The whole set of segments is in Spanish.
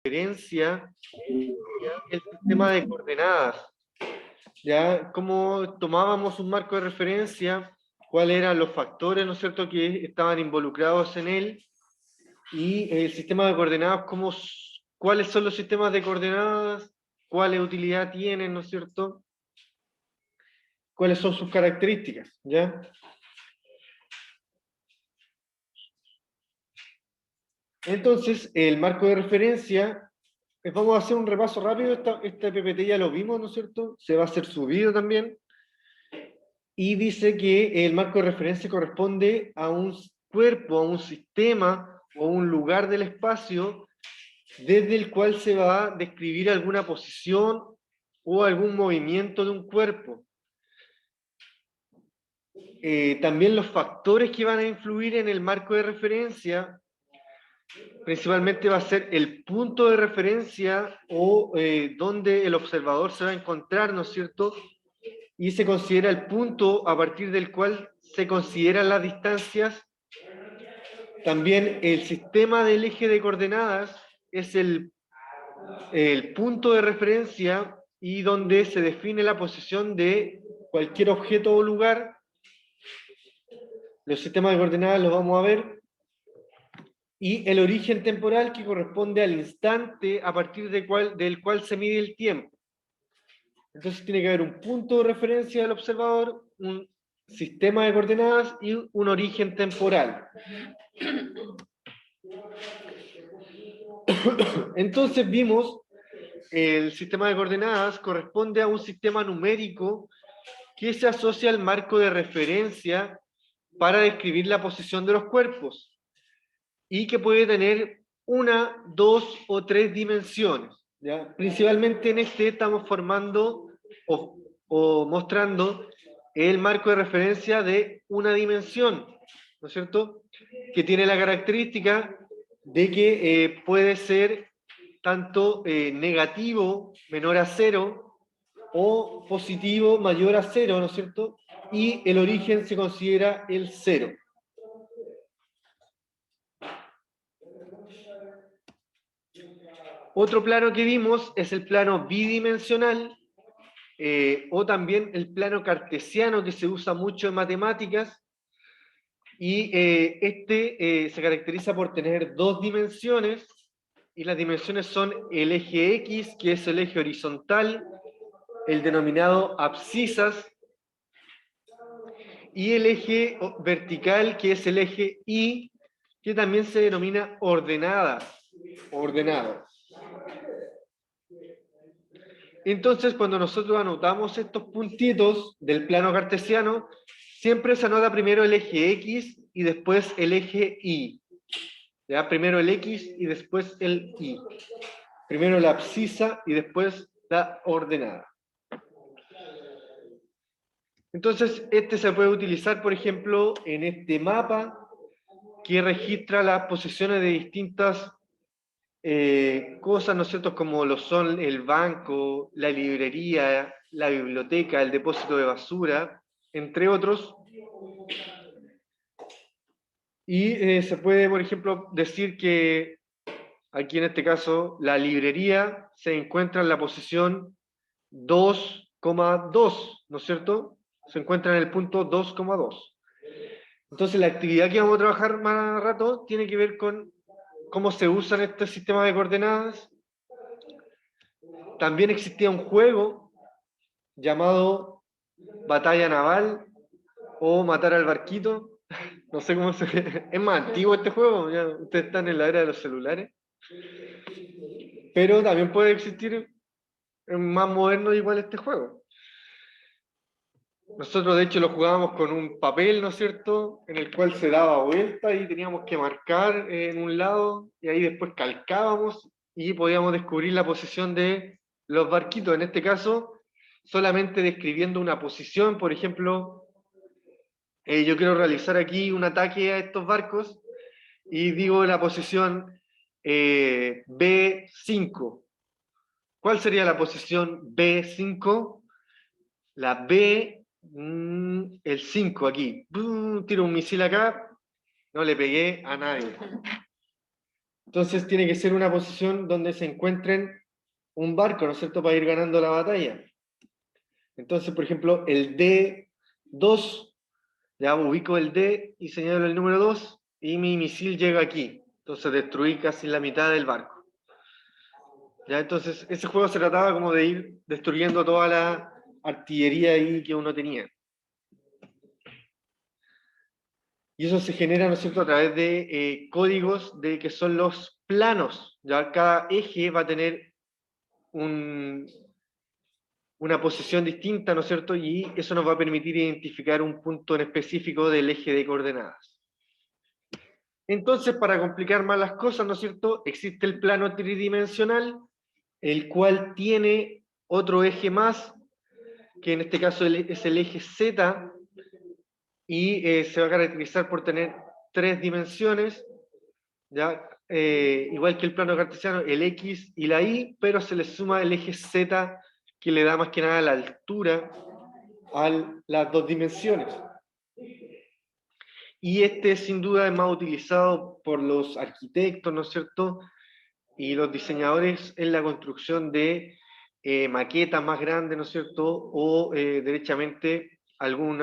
referencia el sistema de coordenadas. ¿Ya? Cómo tomábamos un marco de referencia, cuáles eran los factores, ¿no es cierto?, que estaban involucrados en él, y el sistema de coordenadas, cuáles son los sistemas de coordenadas, cuál utilidad tienen, ¿no es cierto?, cuáles son sus características, ¿ya? Entonces, el marco de referencia, vamos a hacer un repaso rápido, esta PPT ya lo vimos, ¿no es cierto?, se va a hacer subido también, y dice que el marco de referencia corresponde a un cuerpo, a un sistema o un lugar del espacio desde el cual se va a describir alguna posición o algún movimiento de un cuerpo. También los factores que van a influir en el marco de referencia, principalmente va a ser el punto de referencia o donde el observador se va a encontrar, ¿no es cierto?, y se considera el punto a partir del cual se consideran las distancias. También el sistema del eje de coordenadas es el punto de referencia y donde se define la posición de cualquier objeto o lugar. Los sistemas de coordenadas los vamos a ver. Y el origen temporal, que corresponde al instante a partir del cual se mide el tiempo. Entonces tiene que haber un punto de referencia del observador, un sistema de coordenadas y un origen temporal. Entonces vimos, el sistema de coordenadas corresponde a un sistema numérico que se asocia al marco de referencia para describir la posición de los cuerpos y que puede tener una, dos o tres dimensiones, ¿ya? Principalmente en este estamos formando o mostrando el marco de referencia de una dimensión, ¿no es cierto?, que tiene la característica de que puede ser tanto negativo, menor a cero, o positivo, mayor a cero, ¿no es cierto?, y el origen se considera el cero. Otro plano que vimos es el plano bidimensional, o también el plano cartesiano, que se usa mucho en matemáticas, y se caracteriza por tener dos dimensiones, y las dimensiones son el eje X, que es el eje horizontal, el denominado abscisas, y el eje vertical, que es el eje Y, que también se denomina ordenado. Entonces, cuando nosotros anotamos estos puntitos del plano cartesiano, siempre se anota primero el eje X y después el eje Y. ¿Ya? Primero el X y después el Y. Primero la abscisa y después la ordenada. Entonces, este se puede utilizar, por ejemplo, en este mapa que registra las posiciones de distintas cosas, ¿no es cierto?, como lo son el banco, la librería, la biblioteca, el depósito de basura, entre otros. Y se puede, por ejemplo, decir que aquí en este caso la librería se encuentra en la posición 2,2, ¿no es cierto? Se encuentra en el punto 2,2. Entonces la actividad que vamos a trabajar más rato tiene que ver con cómo se usan estos sistemas de coordenadas. También existía un juego llamado Batalla Naval o Matar al Barquito. No sé cómo se... Es más antiguo este juego, ya ustedes están en la era de los celulares. Pero también puede existir más moderno igual este juego. Nosotros de hecho lo jugábamos con un papel, ¿no es cierto?, en el cual se daba vuelta y teníamos que marcar en un lado y ahí después calcábamos y podíamos descubrir la posición de los barquitos. En este caso, solamente describiendo una posición, por ejemplo, yo quiero realizar aquí un ataque a estos barcos y digo la posición B5. ¿Cuál sería la posición B5? La B, el 5 aquí. Tiro un misil acá, no le pegué a nadie. Entonces tiene que ser una posición donde se encuentren un barco, ¿no es cierto?, para ir ganando la batalla. Entonces, por ejemplo, el D2, ya ubico el D y señalo el número 2 y mi misil llega aquí. Entonces destruí casi la mitad del barco. ¿Ya? Entonces, ese juego se trataba como de ir destruyendo toda la artillería ahí que uno tenía. Y eso se genera, ¿no es cierto?, a través de códigos de que son los planos. ¿Ya? Cada eje va a tener una posición distinta, ¿no es cierto? Y eso nos va a permitir identificar un punto en específico del eje de coordenadas. Entonces, para complicar más las cosas, ¿no es cierto?, existe el plano tridimensional, el cual tiene otro eje más, que en este caso es el eje Z, y se va a caracterizar por tener 3 dimensiones, ¿ya? Igual que el plano cartesiano, el X y la Y, pero se le suma el eje Z, que le da más que nada la altura a las 2 dimensiones. Y este sin duda es más utilizado por los arquitectos, ¿no es cierto?, y los diseñadores en la construcción de maquetas más grandes, ¿no es cierto?, o derechamente algún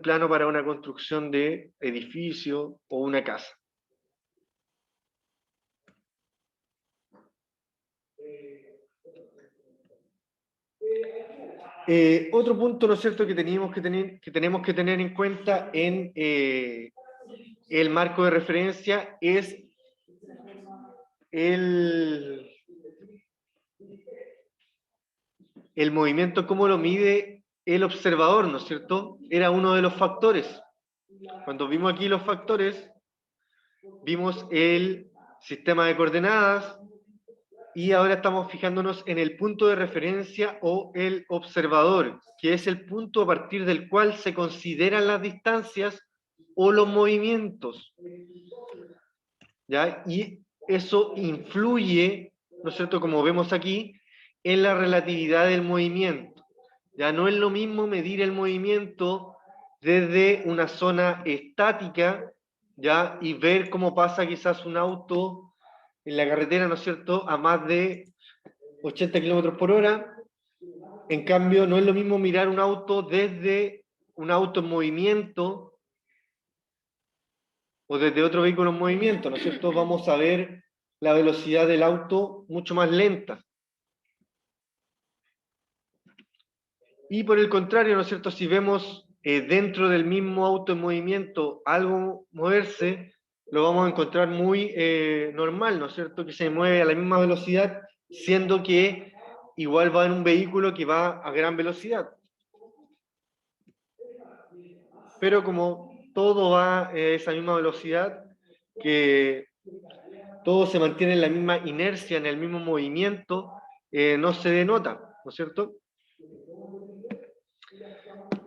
plano para una construcción de edificio o una casa. Otro punto, ¿no es cierto?, que tenemos que tener en cuenta en el marco de referencia es el movimiento, cómo lo mide el observador, ¿no es cierto? Era uno de los factores. Cuando vimos aquí los factores, vimos el sistema de coordenadas y ahora estamos fijándonos en el punto de referencia o el observador, que es el punto a partir del cual se consideran las distancias o los movimientos. ¿Ya? Y eso influye, ¿no es cierto?, como vemos aquí, en la relatividad del movimiento. Ya no es lo mismo medir el movimiento desde una zona estática, ¿ya?, y ver cómo pasa quizás un auto en la carretera, ¿no es cierto?, a más de 80 kilómetros por hora. En cambio, no es lo mismo mirar un auto desde un auto en movimiento o desde otro vehículo en movimiento, ¿no es cierto? Vamos a ver la velocidad del auto mucho más lenta. Y por el contrario, ¿no es cierto?, si vemos dentro del mismo auto en movimiento algo moverse, lo vamos a encontrar muy normal, ¿no es cierto?, que se mueve a la misma velocidad, siendo que igual va en un vehículo que va a gran velocidad. Pero como todo va a esa misma velocidad, que todo se mantiene en la misma inercia, en el mismo movimiento, no se denota, ¿no es cierto?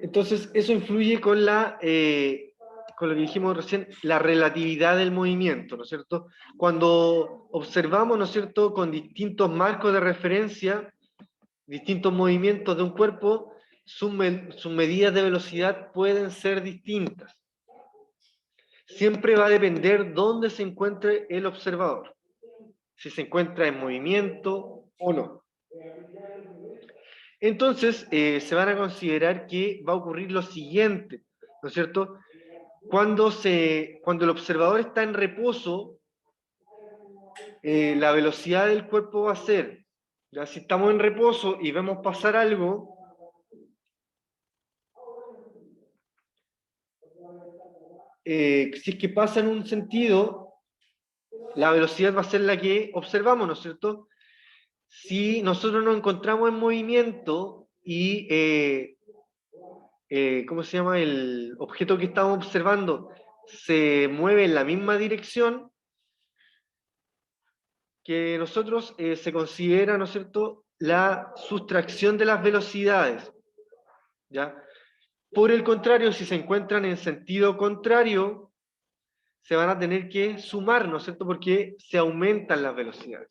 Entonces, eso influye con con lo que dijimos recién, la relatividad del movimiento, ¿no es cierto? Cuando observamos, ¿no es cierto?, con distintos marcos de referencia, distintos movimientos de un cuerpo, sus medidas de velocidad pueden ser distintas. Siempre va a depender dónde se encuentre el observador, si se encuentra en movimiento o no. Entonces, se van a considerar que va a ocurrir lo siguiente, ¿no es cierto? Cuando el observador está en reposo, la velocidad del cuerpo va a ser, ya si estamos en reposo y vemos pasar algo, si es que pasa en un sentido, la velocidad va a ser la que observamos, ¿no es cierto? Si nosotros nos encontramos en movimiento y, ¿cómo se llama?, el objeto que estamos observando se mueve en la misma dirección que nosotros, se considera, ¿no es cierto?, la sustracción de las velocidades, ¿ya? Por el contrario, si se encuentran en sentido contrario, se van a tener que sumar, ¿no es cierto?, porque se aumentan las velocidades.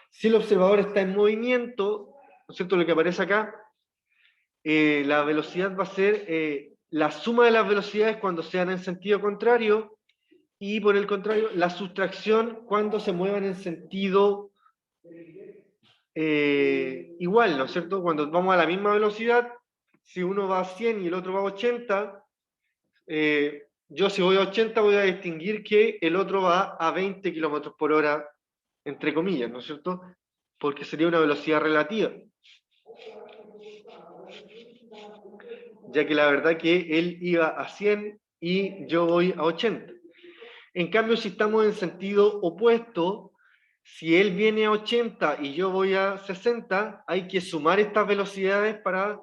Si el observador está en movimiento, ¿no es cierto?, lo que aparece acá, la velocidad va a ser la suma de las velocidades cuando sean en sentido contrario, y por el contrario, la sustracción cuando se muevan en sentido igual, ¿no es cierto? Cuando vamos a la misma velocidad, si uno va a 100 y el otro va a 80, yo si voy a 80 voy a distinguir que el otro va a 20 kilómetros por hora, entre comillas, ¿no es cierto? Porque sería una velocidad relativa. Ya que la verdad que él iba a 100 y yo voy a 80. En cambio, si estamos en sentido opuesto, si él viene a 80 y yo voy a 60, hay que sumar estas velocidades para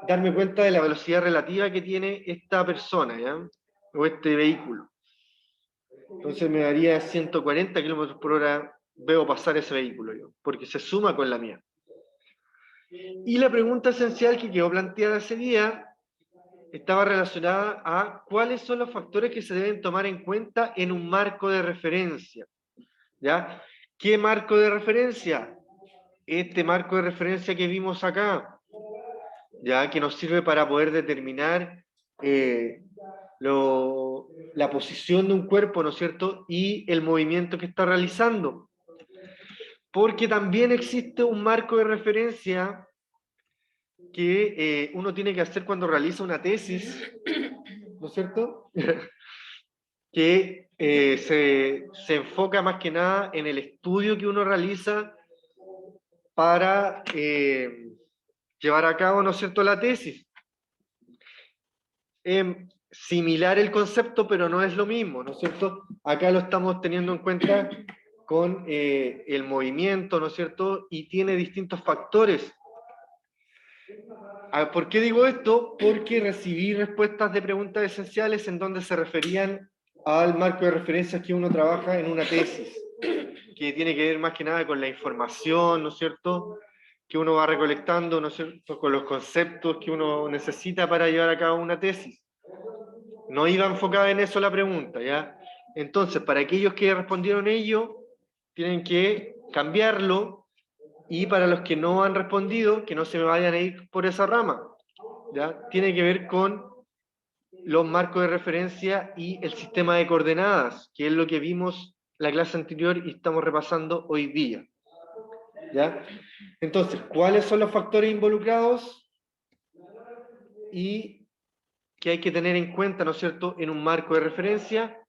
darme cuenta de la velocidad relativa que tiene esta persona, ¿ya? O este vehículo. Entonces me daría 140 kilómetros por hora, veo pasar ese vehículo yo, porque se suma con la mía. Y la pregunta esencial que quedó planteada ese día estaba relacionada a cuáles son los factores que se deben tomar en cuenta en un marco de referencia. ¿Ya? ¿Qué marco de referencia? Este marco de referencia que vimos acá, ya que nos sirve para poder determinar la posición de un cuerpo, ¿no es cierto? Y el movimiento que está realizando. Porque también existe un marco de referencia que uno tiene que hacer cuando realiza una tesis, ¿no es cierto? que se enfoca más que nada en el estudio que uno realiza para llevar a cabo, ¿no es cierto?, la tesis. Similar el concepto, pero no es lo mismo, ¿no es cierto? Acá lo estamos teniendo en cuenta con el movimiento, ¿no es cierto? Y tiene distintos factores. ¿Por qué digo esto? Porque recibí respuestas de preguntas esenciales en donde se referían al marco de referencias que uno trabaja en una tesis, que tiene que ver más que nada con la información, ¿no es cierto?, que uno va recolectando, ¿no es cierto?, con los conceptos que uno necesita para llevar a cabo una tesis. No iba enfocada en eso la pregunta, ¿ya? Entonces, para aquellos que respondieron ello, tienen que cambiarlo, y para los que no han respondido, que no se me vayan a ir por esa rama, ¿ya? Tiene que ver con los marcos de referencia y el sistema de coordenadas, que es lo que vimos la clase anterior y estamos repasando hoy día. ¿Ya? Entonces, ¿cuáles son los factores involucrados y que hay que tener en cuenta, ¿no es cierto?, en un marco de referencia?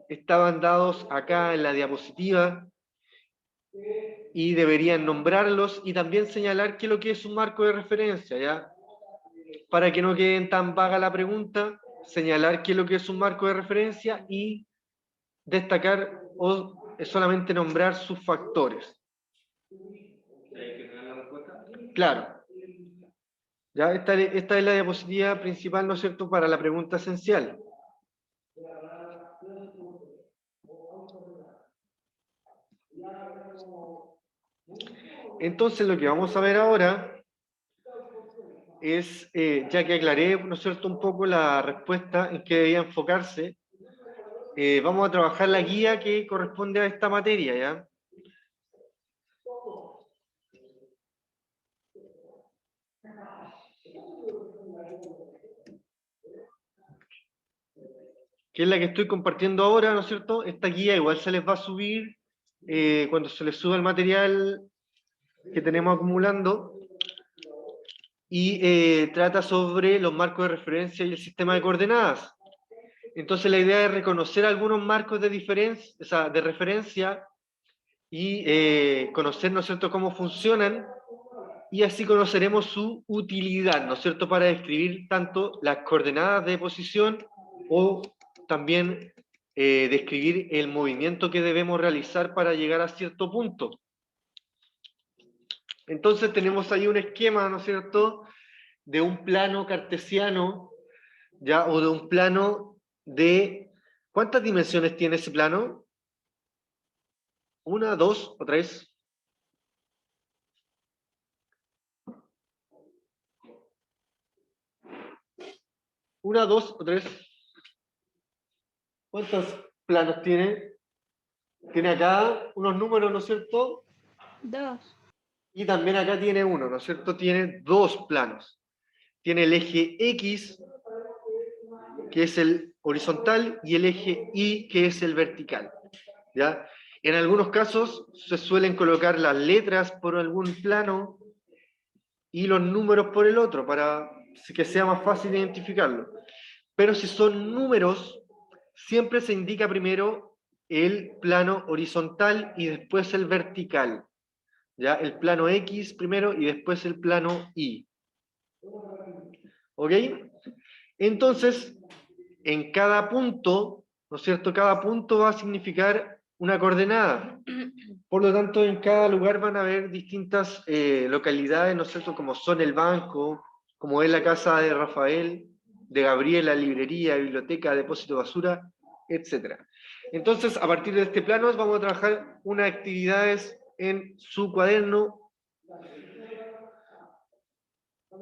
Estaban dados acá en la diapositiva y deberían nombrarlos y también señalar qué es lo que es un marco de referencia, ¿ya? Para que no quede tan vaga la pregunta, señalar qué es lo que es un marco de referencia y destacar o solamente nombrar sus factores. Claro. Ya esta es la diapositiva principal, ¿no es cierto?, para la pregunta esencial. Entonces lo que vamos a ver ahora es, ya que aclaré, ¿no es cierto?, un poco la respuesta en que debía enfocarse, vamos a trabajar la guía que corresponde a esta materia, ¿ya? Que es la que estoy compartiendo ahora, ¿no es cierto? Esta guía igual se les va a subir cuando se les suba el material que tenemos acumulando, y trata sobre los marcos de referencia y el sistema de coordenadas. Entonces la idea es reconocer algunos marcos de diferencia, o sea, de referencia y conocer, ¿no es cierto?, cómo funcionan, y así conoceremos su utilidad, ¿no es cierto?, para describir tanto las coordenadas de posición o también describir el movimiento que debemos realizar para llegar a cierto punto. Entonces tenemos ahí un esquema, ¿no es cierto?, de un plano cartesiano, ¿ya? O de un plano de... ¿Cuántas dimensiones tiene ese plano? ¿Una, dos o tres? ¿Una, dos o tres? ¿Cuántos planos tiene? Tiene acá unos números, ¿no es cierto? Dos. Y también acá tiene uno, ¿no es cierto? Tiene dos planos. Tiene el eje X, que es el horizontal y el eje Y, que es el vertical. ¿Ya? En algunos casos se suelen colocar las letras por algún plano y los números por el otro, para que sea más fácil identificarlo. Pero si son números, siempre se indica primero el plano horizontal y después el vertical. ¿Ya? El plano X primero y después el plano Y. ¿Ok? Entonces, en cada punto, ¿no es cierto? Cada punto va a significar una coordenada. Por lo tanto, en cada lugar van a haber distintas localidades, ¿no es cierto? Como son el banco, como es la casa de Rafael, de Gabriela, librería, biblioteca, depósito de basura, etc. Entonces, a partir de este plano, vamos a trabajar unas actividades en su cuaderno.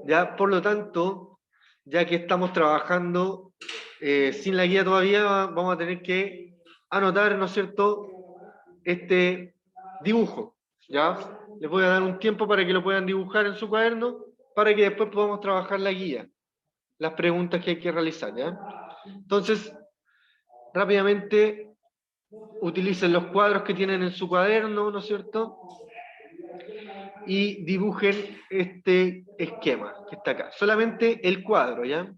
Ya, por lo tanto, ya que estamos trabajando sin la guía todavía, vamos a tener que anotar, ¿no es cierto?, este dibujo. ¿Ya? Les voy a dar un tiempo para que lo puedan dibujar en su cuaderno, para que después podamos trabajar la guía, las preguntas que hay que realizar. ¿Ya? Entonces, rápidamente, utilicen los cuadros que tienen en su cuaderno, ¿no es cierto?, y dibujen este esquema que está acá. Solamente el cuadro, ¿ya?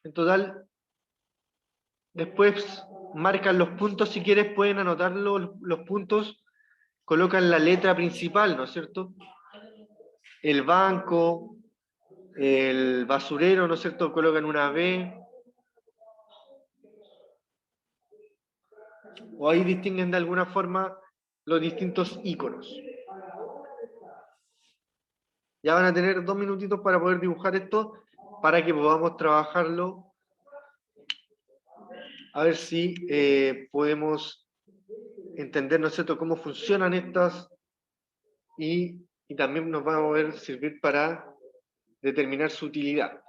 En total, después marcan los puntos, si quieres pueden anotar los puntos, colocan la letra principal, ¿no es cierto? El banco, el basurero, ¿no es cierto? Colocan una B. O ahí distinguen de alguna forma los distintos iconos. Ya van a tener 2 minutitos para poder dibujar esto, para que podamos trabajarlo. A ver si podemos entender, ¿no es cierto?, cómo funcionan estas y también nos va a poder servir para determinar su utilidad.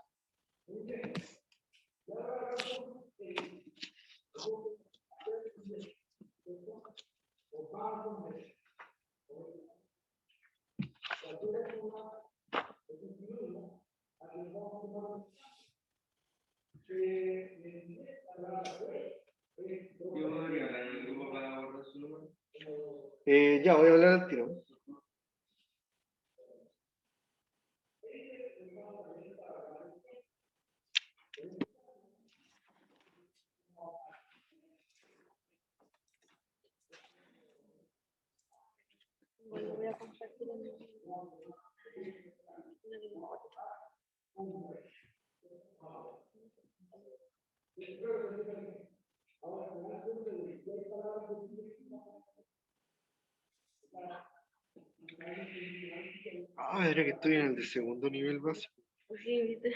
Ya, voy a hablar al tiro. Bueno, voy a compartir en Ah, era que estoy en el de segundo nivel básico. Sí, viste.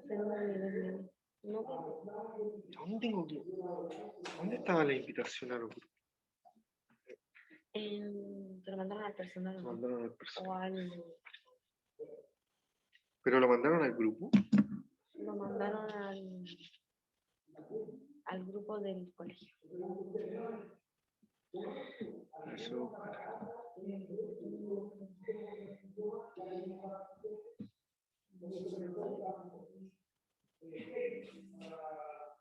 Segundo nivel medio. No, ¿Dónde tengo que...? ¿Dónde estaba la invitación a los grupos? te lo mandaron al personal, Lo ¿no? mandaron al O personal. ¿Pero lo mandaron al grupo? lo mandaron al grupo del colegio. Eso.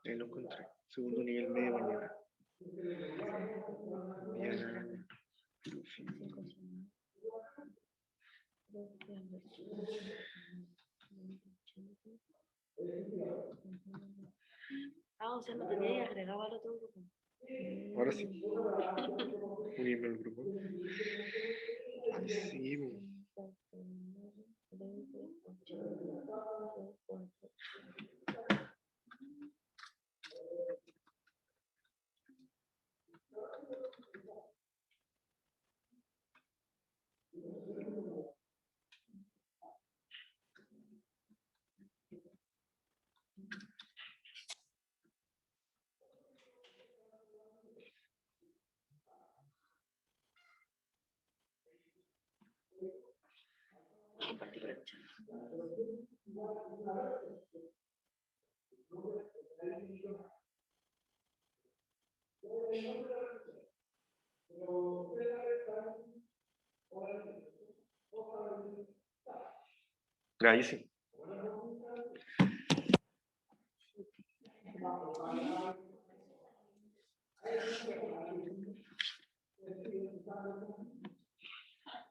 Ahí lo encontré. Segundo nivel medio mañana. Mañana. Ah, o sea, no tenía agregado al otro grupo. Ahora sí. Unirme al grupo. Ay, sí, bo. Compartir por el chat. Ahí sí.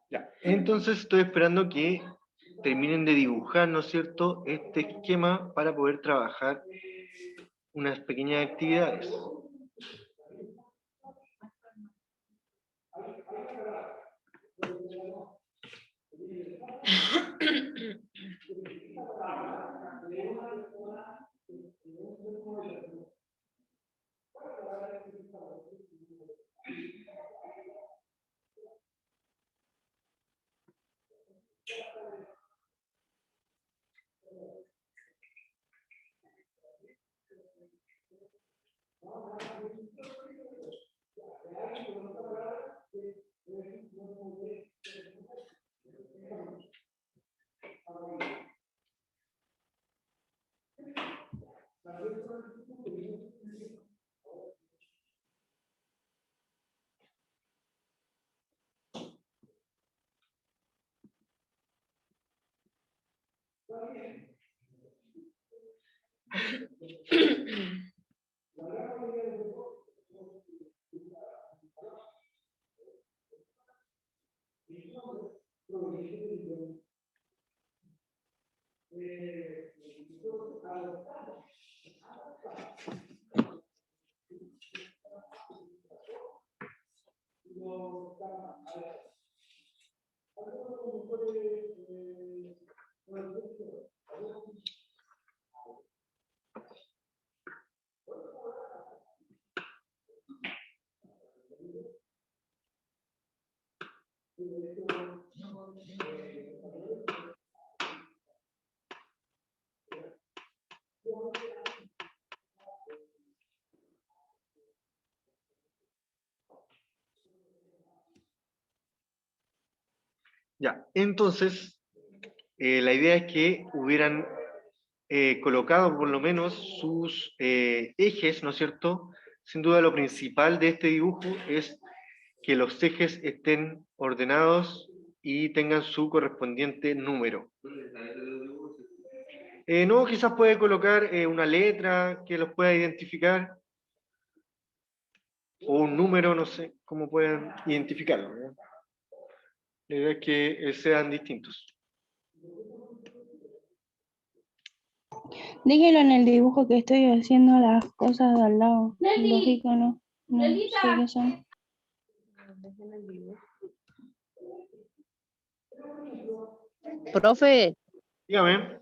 Ya, entonces estoy esperando que terminen de dibujar, ¿no es cierto?, este esquema para poder trabajar unas pequeñas actividades. Ya, entonces, la idea es que hubieran colocado por lo menos sus ejes, ¿no es cierto? Sin duda lo principal de este dibujo es que los ejes estén ordenados y tengan su correspondiente número. No, quizás puede colocar una letra que los pueda identificar, o un número, no sé cómo pueden identificarlo, ¿no? La idea es que sean distintos. Déjelo en el dibujo que estoy haciendo las cosas de al lado. Los iconos. No sé qué son. Profe, Dígame,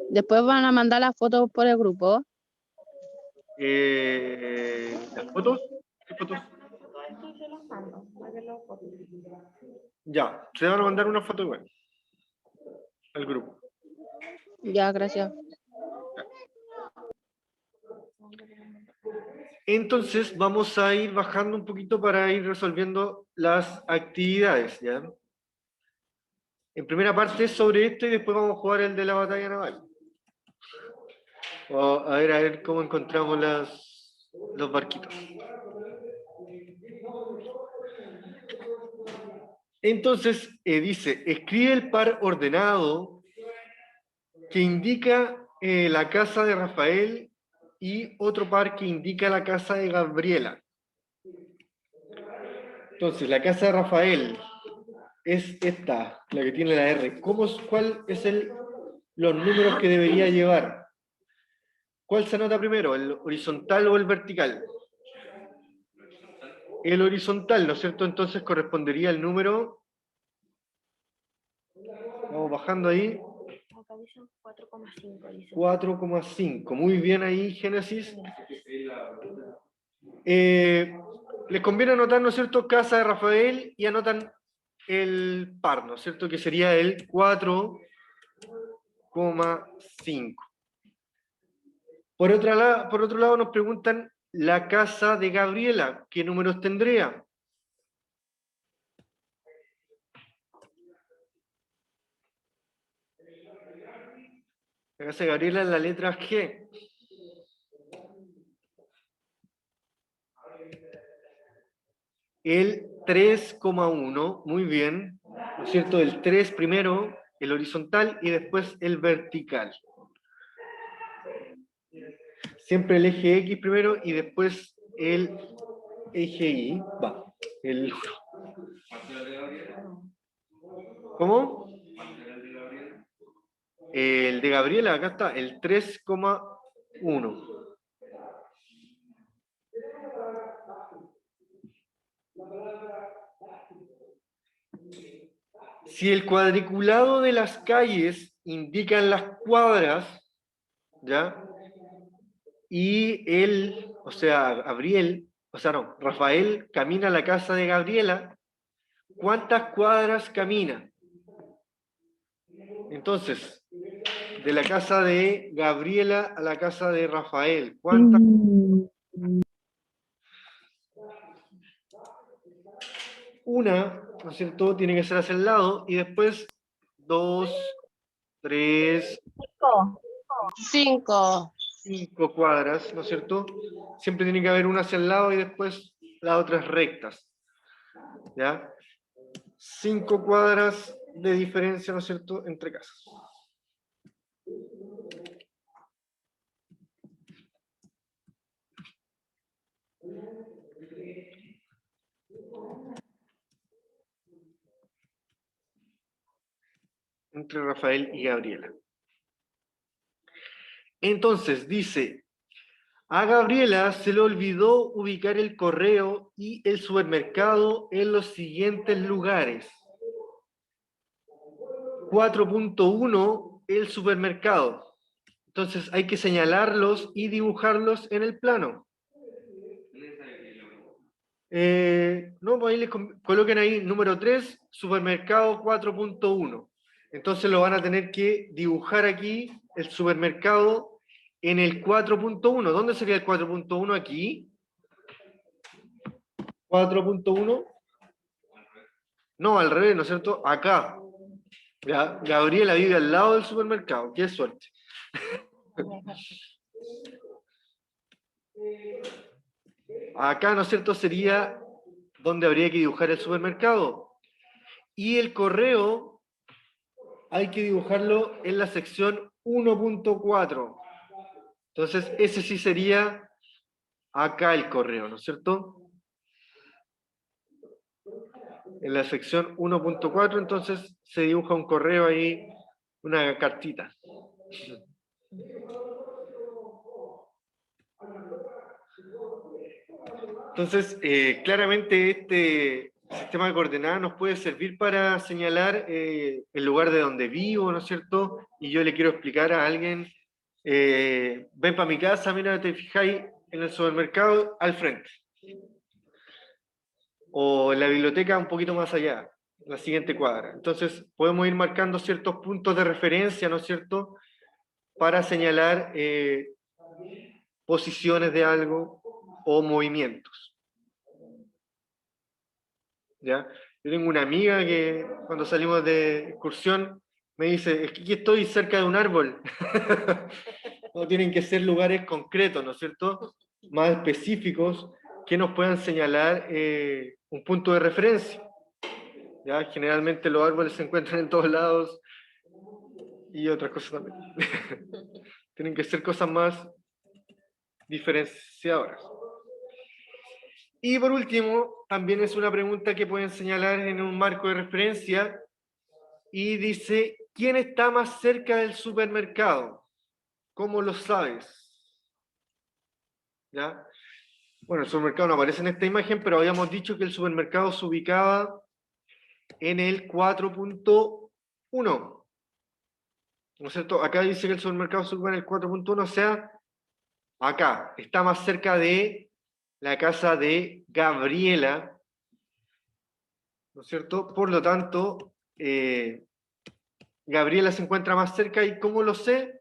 después van a mandar las fotos por el grupo. ¿las fotos? ¿Qué fotos? Ya, se van a mandar una foto igual al grupo. Ya, gracias. Entonces vamos a ir bajando un poquito para ir resolviendo las actividades, ¿ya? En primera parte sobre esto y después vamos a jugar el de la batalla naval. A ver cómo encontramos los barquitos. Entonces dice, escribe el par ordenado que indica la casa de Rafael y otro par que indica la casa de Gabriela. Entonces, la casa de Rafael es esta, la que tiene la R. ¿Cuál es los números que debería llevar? ¿Cuál se anota primero, el horizontal o el vertical? El horizontal, ¿no es cierto? Entonces correspondería el número. Vamos bajando ahí. Acá dicen 4,5. 4,5. Muy bien ahí, Génesis. Les conviene anotar, ¿no es cierto?, casa de Rafael y anotan el par, ¿no es cierto?, que sería el 4,5. Por otro lado nos preguntan la casa de Gabriela, ¿qué números tendría? La casa de Gabriela en la letra G. El 3,1, muy bien, ¿no es cierto? El 3 primero, el horizontal y después el vertical. Siempre el eje X primero y después el eje Y, va, el 1. ¿Cómo? El de Gabriela, acá está, el 3,1. Si el cuadriculado de las calles indican las cuadras, ¿ya? Y él, o sea, Rafael camina a la casa de Gabriela, ¿cuántas cuadras camina? Entonces, de la casa de Gabriela a la casa de Rafael, ¿cuántas? Una, ¿no es cierto? Tiene que ser hacia el lado, y después 2, 3, 5. 5 cuadras, ¿no es cierto? Siempre tiene que haber una hacia el lado y después las otras rectas. ¿Ya? 5 cuadras de diferencia, ¿no es cierto?, entre casas. Entre Rafael y Gabriela. Entonces, dice, a Gabriela se le olvidó ubicar el correo y el supermercado en los siguientes lugares. 4.1, el supermercado. Entonces hay que señalarlos y dibujarlos en el plano. No, pues ahí les coloquen ahí número 3, supermercado 4.1. Entonces lo van a tener que dibujar aquí, el supermercado, en el 4.1. ¿Dónde sería el 4.1? Aquí. 4.1. No, al revés, ¿no es cierto? Acá. Gabriela vive al lado del supermercado. Qué suerte. Acá, ¿no es cierto?, sería donde habría que dibujar el supermercado. Y el correo hay que dibujarlo en la sección 1.4. Entonces, ese sí sería acá el correo, ¿no es cierto? En la sección 1.4, entonces se dibuja un correo ahí, una cartita. Entonces, claramente este sistema de coordenadas nos puede servir para señalar el lugar de donde vivo, ¿no es cierto? Y yo le quiero explicar a alguien, ven para mi casa, mira, te fijáis en el supermercado al frente. O en la biblioteca un poquito más allá, la siguiente cuadra. Entonces, podemos ir marcando ciertos puntos de referencia, ¿no es cierto?, para señalar posiciones de algo o movimientos. ¿Ya? Yo tengo una amiga que cuando salimos de excursión me dice, es que aquí estoy cerca de un árbol. No tienen que ser lugares concretos, ¿no es cierto?, más específicos que nos puedan señalar un punto de referencia. ¿Ya? Generalmente los árboles se encuentran en todos lados y otras cosas también. Tienen que ser cosas más diferenciadoras. Y por último, también es una pregunta que pueden señalar en un marco de referencia y dice, ¿quién está más cerca del supermercado? ¿Cómo lo sabes? ¿Ya? Bueno, el supermercado no aparece en esta imagen, pero habíamos dicho que el supermercado se ubicaba en el 4.1. ¿No es cierto? Acá dice que el supermercado se ubica en el 4.1, o sea, acá, está más cerca de la casa de Gabriela, ¿no es cierto? Por lo tanto, Gabriela se encuentra más cerca, ¿y cómo lo sé?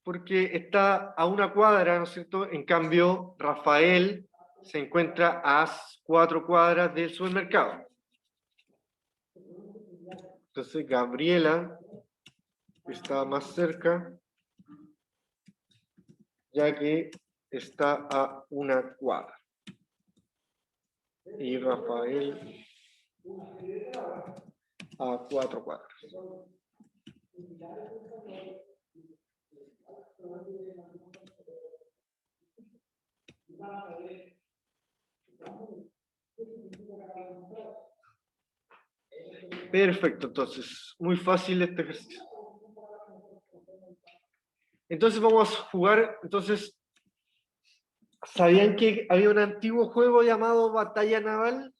Porque está a una cuadra, ¿no es cierto? En cambio, Rafael se encuentra a 4 cuadras del supermercado. Entonces, Gabriela está más cerca, ya que está a una cuadra. Y Rafael a 4 cuadras. Perfecto, entonces, muy fácil este ejercicio. Entonces vamos a jugar, entonces, ¿sabían que había un antiguo juego llamado Batalla Naval?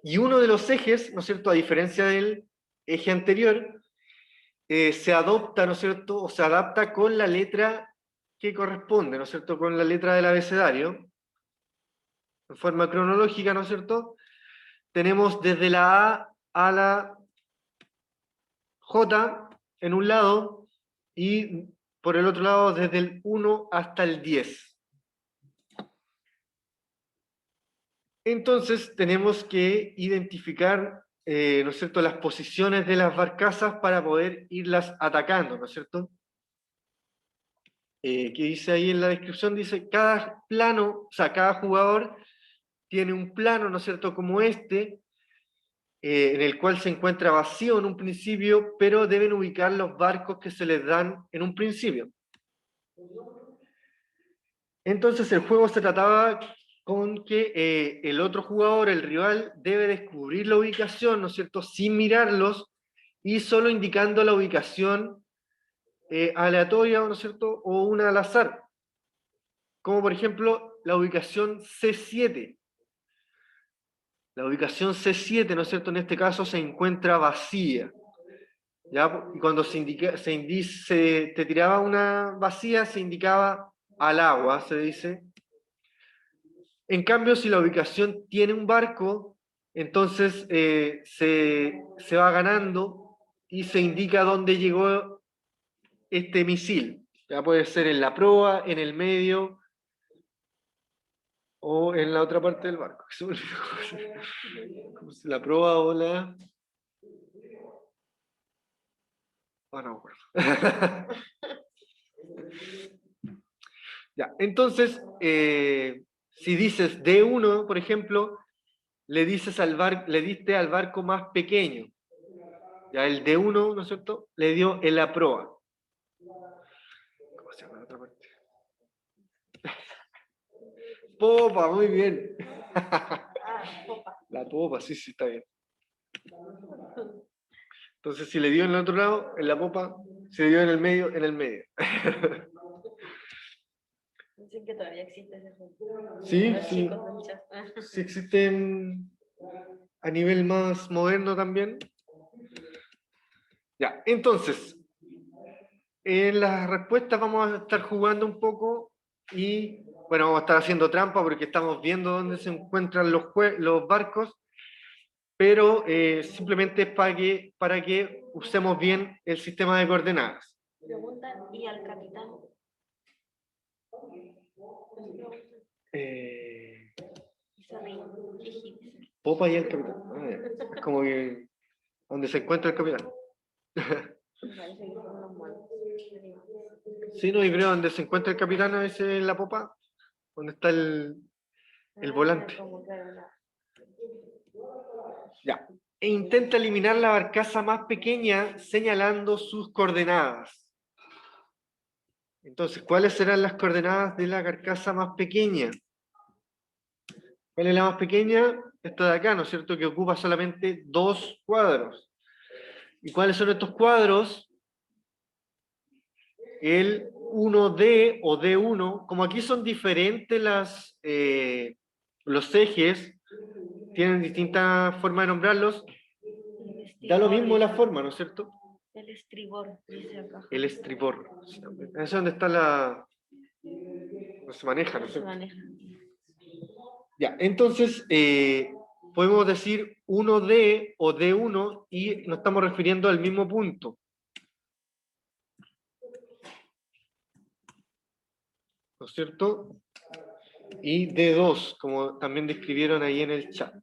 Y uno de los ejes, ¿no es cierto?, a diferencia del eje anterior, se adopta, ¿no es cierto?, o se adapta con la letra que corresponde, ¿no es cierto?, con la letra del abecedario, en forma cronológica, ¿no es cierto? Tenemos desde la A a la J en un lado y por el otro lado desde el 1 hasta el 10. Entonces tenemos que identificar, ¿no es cierto?, las posiciones de las barcazas para poder irlas atacando, ¿no es cierto? Que dice ahí en la descripción, dice, cada plano, o sea, cada jugador tiene un plano, ¿no es cierto?, como este, en el cual se encuentra vacío en un principio, pero deben ubicar los barcos que se les dan en un principio. Entonces el juego se trataba con que el otro jugador, el rival, debe descubrir la ubicación, ¿no es cierto?, sin mirarlos y solo indicando la ubicación aleatoria, ¿no es cierto?, o una al azar. Como por ejemplo la ubicación C7. La ubicación C7, ¿no es cierto?, en este caso se encuentra vacía. ¿Ya? Y cuando te tiraba una vacía, se indicaba al agua, se dice. En cambio, si la ubicación tiene un barco, entonces se va ganando y se indica dónde llegó este misil. Ya puede ser en la proa, en el medio o en la otra parte del barco. Como si la proa o la... Oh, no me acuerdo. Ya, entonces, si dices D1, por ejemplo, le diste al barco más pequeño. Ya el D1, ¿no es cierto?, le dio en la proa. ¿Cómo se llama la otra parte? Popa, muy bien. La popa, sí, sí, está bien. Entonces, si le dio en el otro lado, en la popa, si le dio en el medio, en el medio. Dicen que todavía existe ese juego. Sí, Los sí. chicos del chat. Sí existen a nivel más moderno también. Ya, entonces, en las respuestas vamos a estar jugando un poco y, bueno, vamos a estar haciendo trampa porque estamos viendo dónde se encuentran los barcos, pero simplemente es para que usemos bien el sistema de coordenadas. Preguntan, ¿y al capitán? Y sonríen, jiji. Popa y el capitán. Ah, ya. Es como que donde se encuentra el capitán. Me parece que son los monos. Sí, no, y creo donde se encuentra el capitán a veces en la popa, donde está el volante. Como que una- Ya. E intenta eliminar la barcaza más pequeña señalando sus coordenadas. Entonces, ¿cuáles serán las coordenadas de la carcasa más pequeña? ¿Cuál es la más pequeña? Esta de acá, ¿no es cierto? Que ocupa solamente 2 cuadros. ¿Y cuáles son estos cuadros? El 1D o D1. Como aquí son diferentes los ejes, tienen distintas formas de nombrarlos, da lo mismo la forma, ¿no es cierto? El estribor, dice acá. El estribor. Es donde está la... No se maneja, ¿no es Se cierto? maneja. Ya, entonces podemos decir 1D o D1 y nos estamos refiriendo al mismo punto. ¿No es cierto? Y D2, como también describieron ahí en el chat.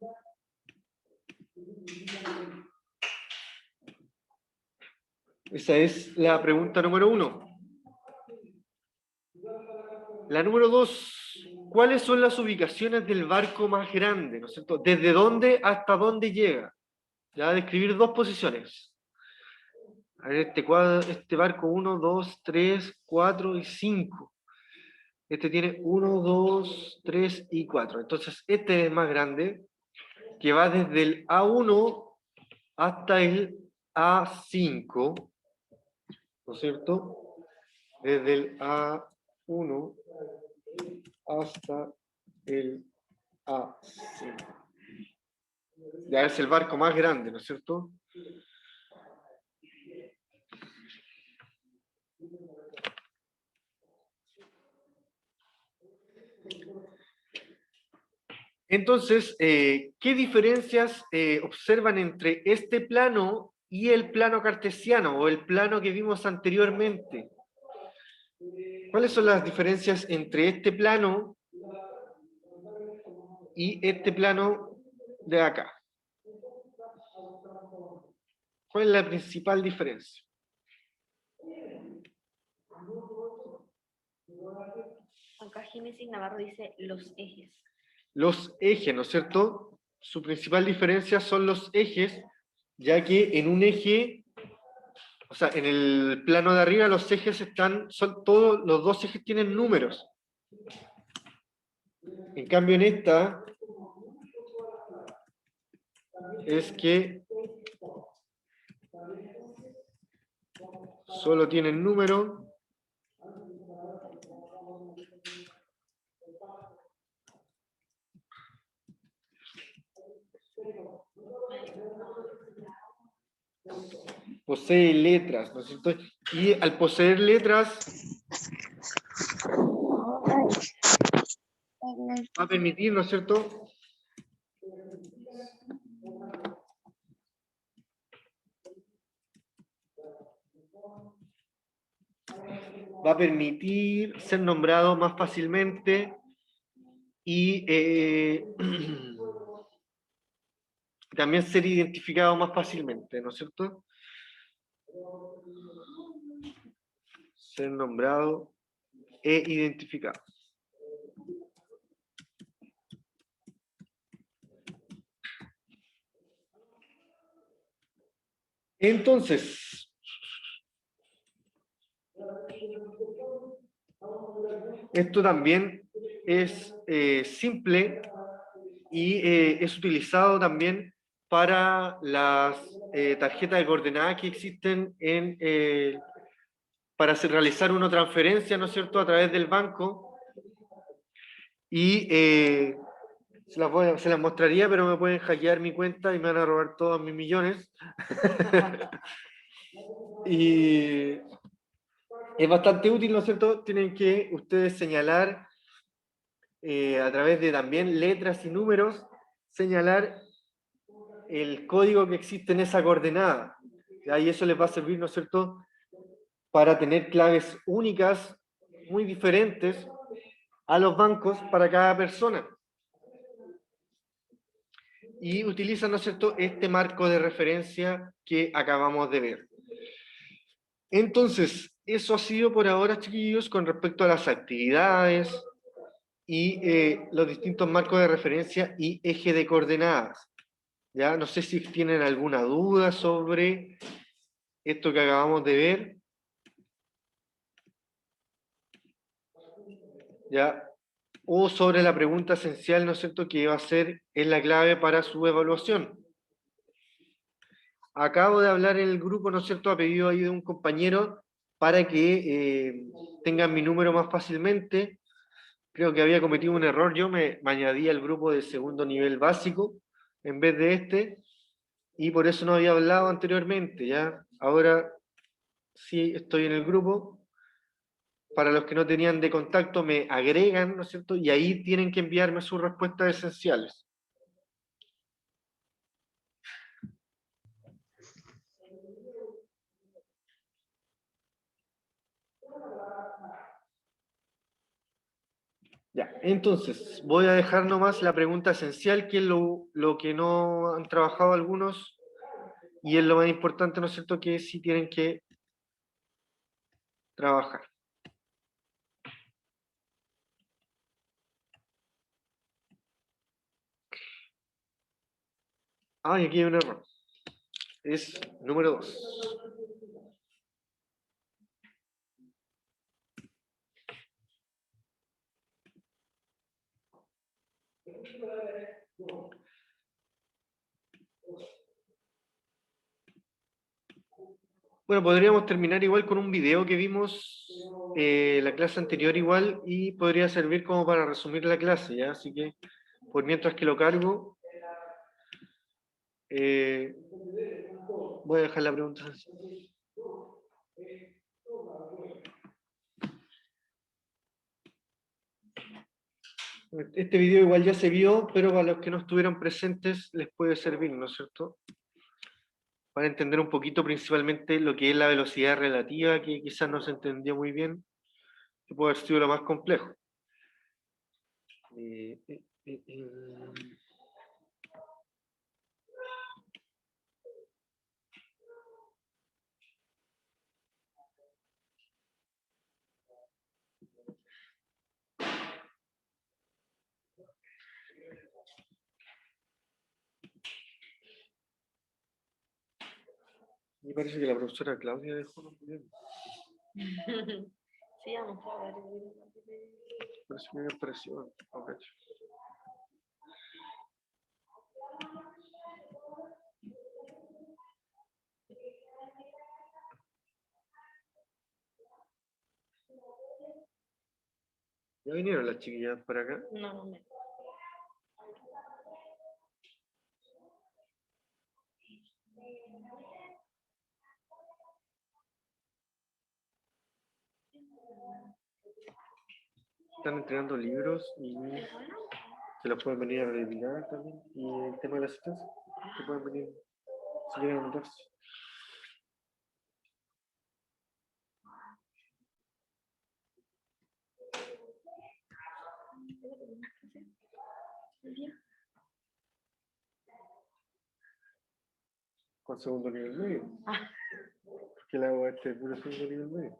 Esa es la pregunta número 1. La número 2, ¿cuáles son las ubicaciones del barco más grande? ¿No es cierto? ¿Desde dónde hasta dónde llega? Ya describir 2 posiciones. A ver, este barco 1, 2, 3, 4 y 5. Este tiene 1, 2, 3 y 4. Entonces, este es más grande, que va desde el A1 hasta el A5, ¿no es cierto? Desde el A1 hasta el A5. Ya es el barco más grande, ¿no es cierto? Entonces, ¿qué diferencias observan entre este plano y el plano cartesiano o el plano que vimos anteriormente? ¿Cuáles son las diferencias entre este plano y este plano de acá? ¿Cuál es la principal diferencia? Acá Génesis Navarro dice los ejes. Los ejes, ¿no es cierto? Su principal diferencia son los ejes, ya que en un eje, o sea, en el plano de arriba los ejes son todos, los dos ejes tienen números. En cambio en esta es que solo tienen número. Posee letras, ¿no es cierto? Y al poseer letras va a permitir, ¿no es cierto? Va a permitir ser nombrado más fácilmente y también ser identificado más fácilmente, ¿no es cierto? Ser nombrado e identificado. Entonces, esto también es simple y es utilizado también para las tarjetas de coordenadas que existen para realizar una transferencia, ¿no es cierto?, a través del banco. Y se las mostraría, pero me pueden hackear mi cuenta y me van a robar todos mis millones. Y es bastante útil, ¿no es cierto? Tienen que ustedes señalar a través de también letras y números, señalar el código que existe en esa coordenada. Y eso les va a servir, ¿no es cierto?, para tener claves únicas, muy diferentes a los bancos para cada persona. Y utilizan, ¿no es cierto?, este marco de referencia que acabamos de ver. Entonces, eso ha sido por ahora, chiquillos, con respecto a las actividades y los distintos marcos de referencia y eje de coordenadas. ¿Ya? No sé si tienen alguna duda sobre esto que acabamos de ver. ¿Ya? O sobre la pregunta esencial, ¿no es cierto?, que va a ser, es la clave para su evaluación. Acabo de hablar en el grupo, ¿no es cierto?, a pedido ahí de un compañero para que tengan mi número más fácilmente. Creo que había cometido un error, yo me añadí al grupo de segundo nivel básico en vez de este, y por eso no había hablado anteriormente, ¿ya? Ahora sí estoy en el grupo. Para los que no tenían de contacto, me agregan, ¿no es cierto? Y ahí tienen que enviarme sus respuestas esenciales. Ya, entonces, voy a dejar nomás la pregunta esencial, que es lo que no han trabajado algunos, y es lo más importante, ¿no es cierto?, que sí tienen que trabajar. Ah, y aquí hay un error. Es número 2. Bueno, podríamos terminar igual con un video que vimos la clase anterior igual y podría servir como para resumir la clase, ¿ya? Así que, por mientras que lo cargo, voy a dejar la pregunta así. Este video igual ya se vio, pero para los que no estuvieron presentes les puede servir, ¿no es cierto? Para entender un poquito principalmente lo que es la velocidad relativa, que quizás no se entendió muy bien, que puede haber sido lo más complejo. Eh, eh, eh, eh. Me parece que la profesora Claudia dejó los videos. Sí, vamos a ver. Parece que me había parecido. No cacho. ¿Ya vinieron las chiquillas para acá? No, no me. Están entregando libros y se los pueden venir a retirar también. Y el tema de la asistencia, que pueden venir si quieren anotarse. Con segundo nivel medio. Ah. Que le hago este puro segundo nivel medio.